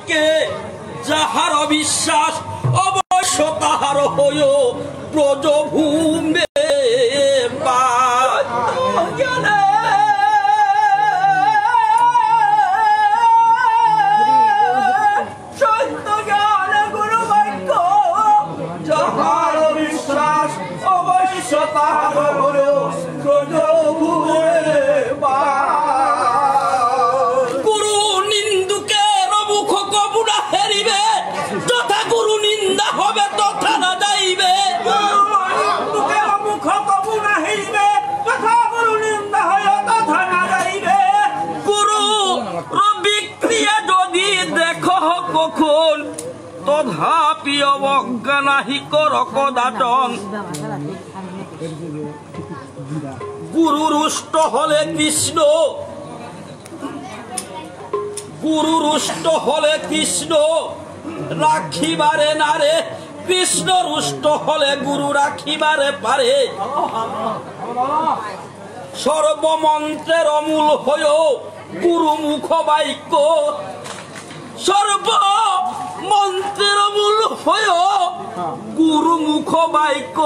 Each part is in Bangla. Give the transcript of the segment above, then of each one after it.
লোকে যাহার বিশ্বাস অবশ্য তাহার হইল ব্রজভূমে গুরু নিন্দুকের মুখ কবুনা হেরিবে, তথা গুরু নিন্দা হবে তথা না যাইবে। মুখ কবুনা হেরিবে, তথা গুরু নিন্দা হয় তথা না যাইবে। গুরু বিক্রিয়া যদি দেখো কখন, তথাপি অবজ্ঞা নাহি কর কদাচন। গুরু রুষ্ট হলে কৃষ্ণ, গুরু রুষ্ট হলে কৃষ্ণ রাখিবারে নারে, কৃষ্ণ রুষ্ট হলে গুরু রাখিবারে পারে। সর্বমন্ত্রের অমূল হয় গুরু মুখ বাক্য, সর্বমন্ত্রের মূল হয় গুরু মুখ বাক্য।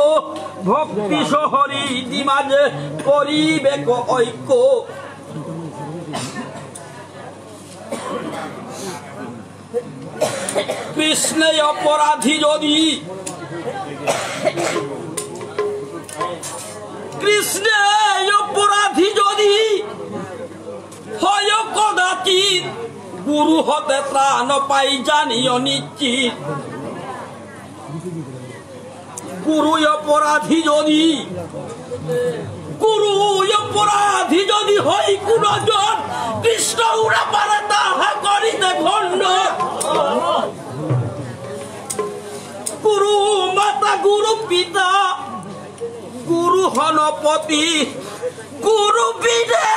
ভক্তি সহরি দিমাজে করিবে ঐক্য। কৃষ্ণে অপরাধী যদি, কৃষ্ণে অপরাধী যদি হয় কদাচিৎ, গুরু হতে ত্রাণ পাই জানিও নিশ্চিত। গুরু অপরাধী যদি, গুরু অপরাধী যদি হই কোনজন, কৃষ্ণ উড়া পারে তাহা করিতে খণ্ড। গুরু মাতা, গুরু পিতা, গুরু হনপতি, গুরু বিদে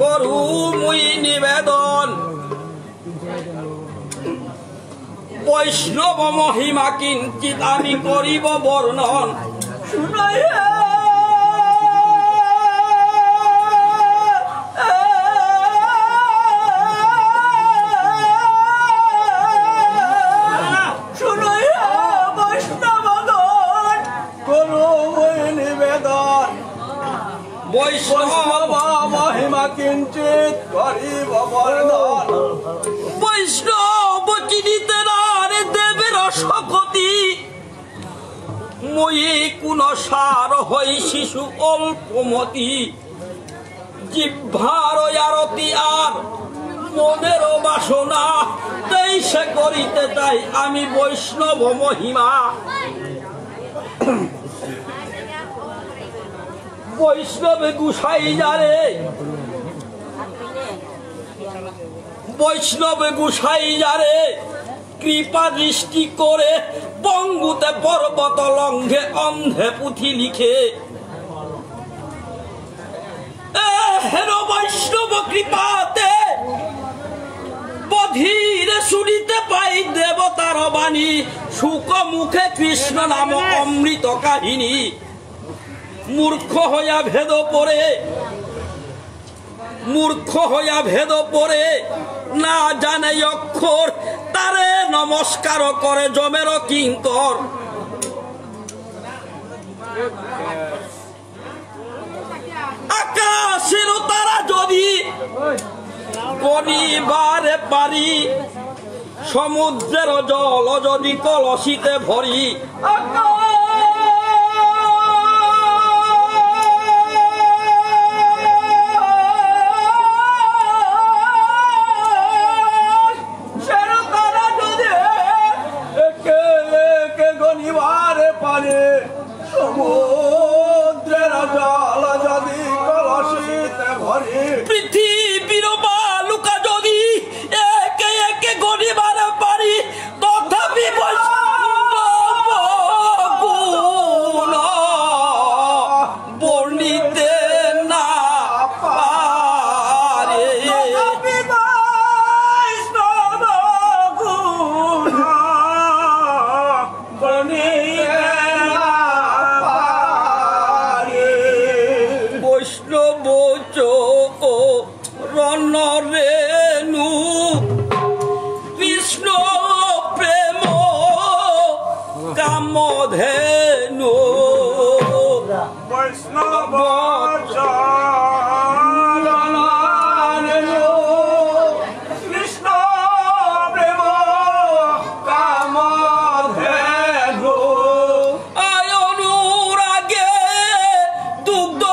করু মুই নিবেদন। বৈষ্ণব মহিমা কিঞ্চিত আমি করিব বর্ণন। বৈষ্ণব মহিমা কিঞ্চিত করিব বর্ণন। বৈষ্ণব চিনিতে নারে দেবের শকতি, মই কোন সার হই শিশু অল্পমতি। জিহ্বার আরতি আর মনের বাসনা, তাই সে করিতে চাই আমি বৈষ্ণব মহিমা। বৈষ্ণবে গুসাই যারে, বৈষ্ণবে গুসাই যারে কৃপা দৃষ্টি করে, বঙ্গুতে পর্বত লঙ্ঘে অন্ধে পুঁথি লিখে। হেন বৈষ্ণব কৃপাতে বধিরে শুনিতে পাই দেবতার বাণী, সুখ মুখে কৃষ্ণ নাম অমৃত কাহিনী। মূর্খ হইয়া ভেদ পড়ে, মূর্খ হইয়া ভেদ পড়ে না জানে অক্ষর, তারে নমস্কার করে জমের কিঙ্কর। আকাশের তারা যদি গনিবারে পারি, সমুদ্রের জল যদি কলসিতে ভরি। সমুদ্রের জল যদি কলসিতে ভরি, পৃথিবীর বালুকা যদি একে একে গড়িবার পারি, তথাপি বৈষ্ণব নিতে না পারে বৈষ্ণব চরণ রেণু কৃষ্ণ প্রেম কামধেনু বৈষ্ণব কৃষ্ণ প্রেম কামধেনু অনুরাগে দুগ্ধ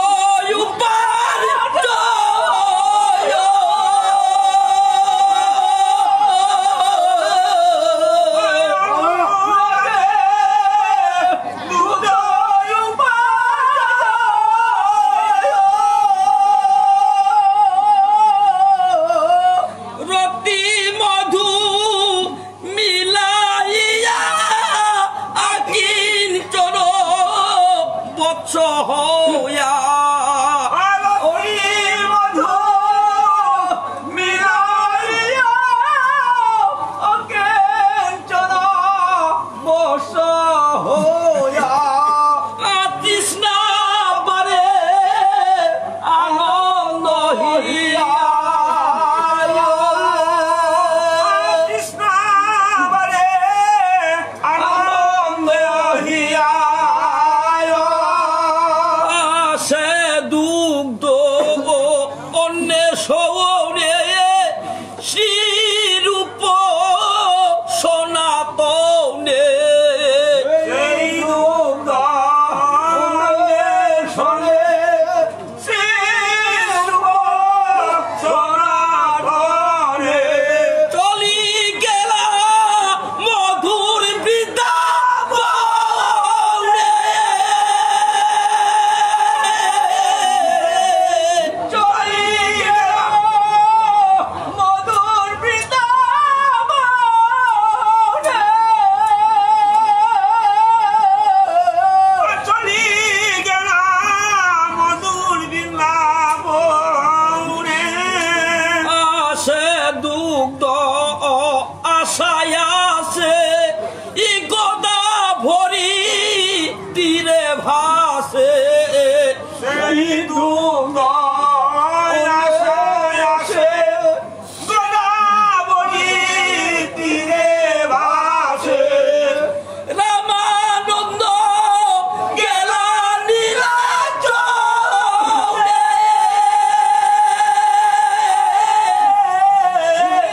রতি মধু মিলাইয়া আকিঞ্চন বৎস হইয়া মধু মিলাইয়া অকেঞ্চন বস হইয়া তৃষ্ণা পারে আনন্দ হিয়া সে দুগ্ধ অন্বেষণে শ্রীরূপ সনাতনে চলি গেলা মধুর বৃন্দাবনে মধুর বৃন্দাবনে চলি গেলাম মধুর বৃন্দাবনে আসে দুগ্ধ আশায় আসে ই গদা ভরি তীরে ভাসে সেই দুগ্ধ আসে আসে গোদাবরী তীরে ভাসে রামানন্দ গেলা নীলাচলে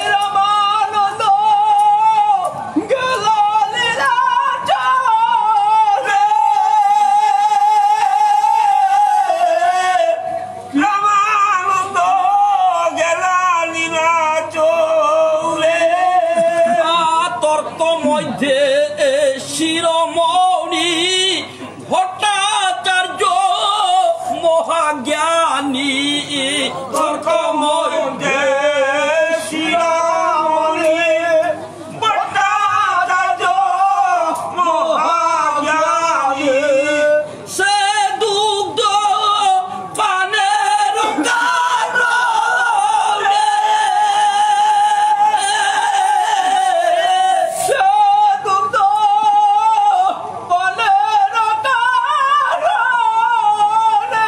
রামানন্দ গেল লীলাচলে রামানন্দ গেল লীলাচলে তর্ক মধ্যে শিরোমণি ভট্টাচার্য মহাজ্ঞানী তর্ক মধ্যে শিরোমণি ভট্টাচার্য মহাজ্ঞানী সে দুগ্ধ পানের কারণে সে দুগ্ধ পানের কারণে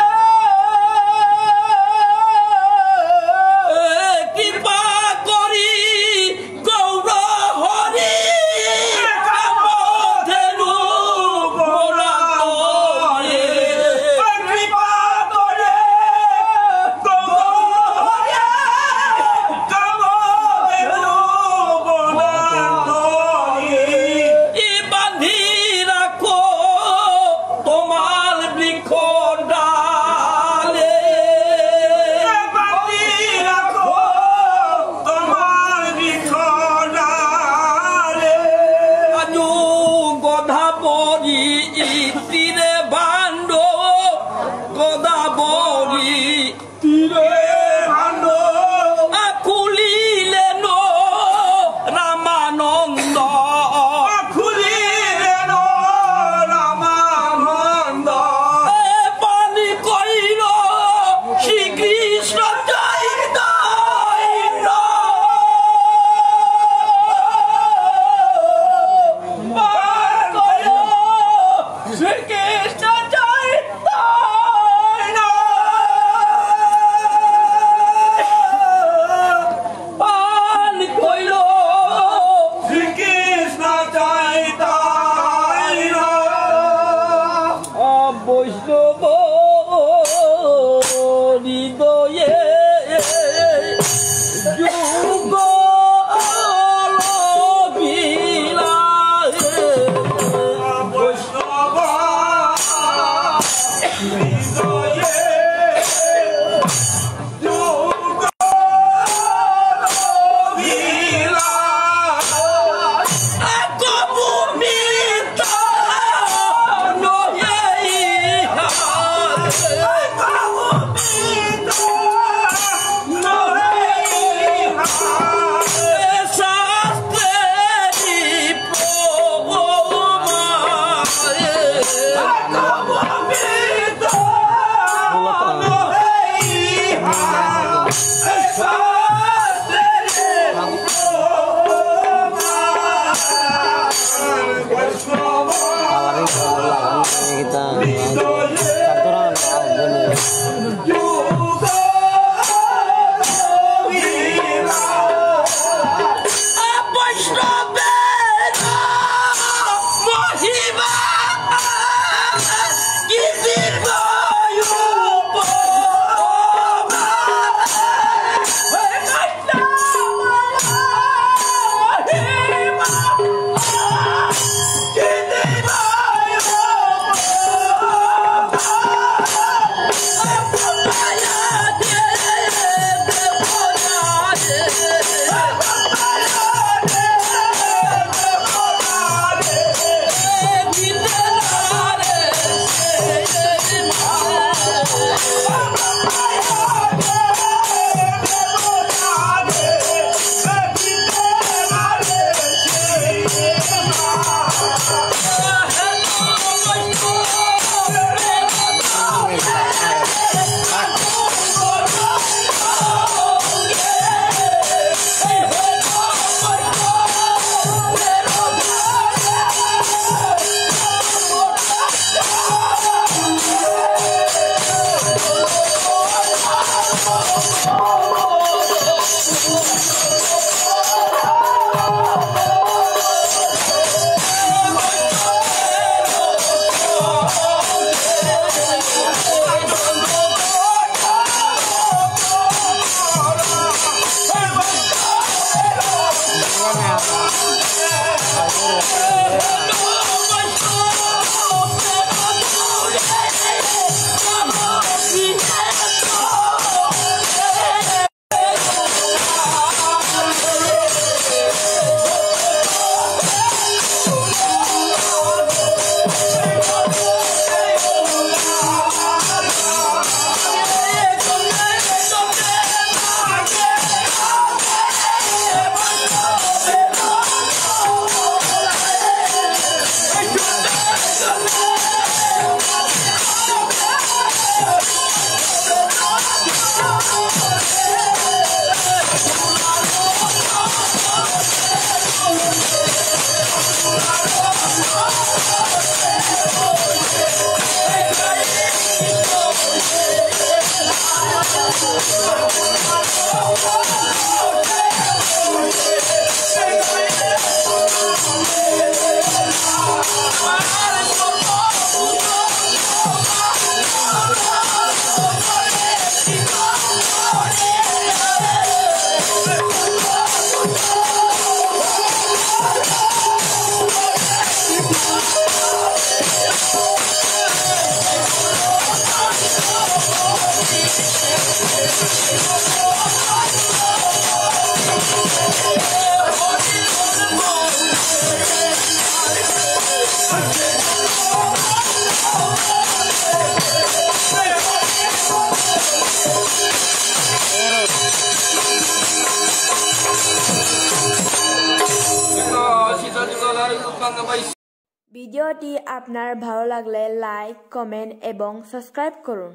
ভিডিওটি আপনার ভালো লাগলে লাইক, কমেন্ট এবং সাবস্ক্রাইব করুন।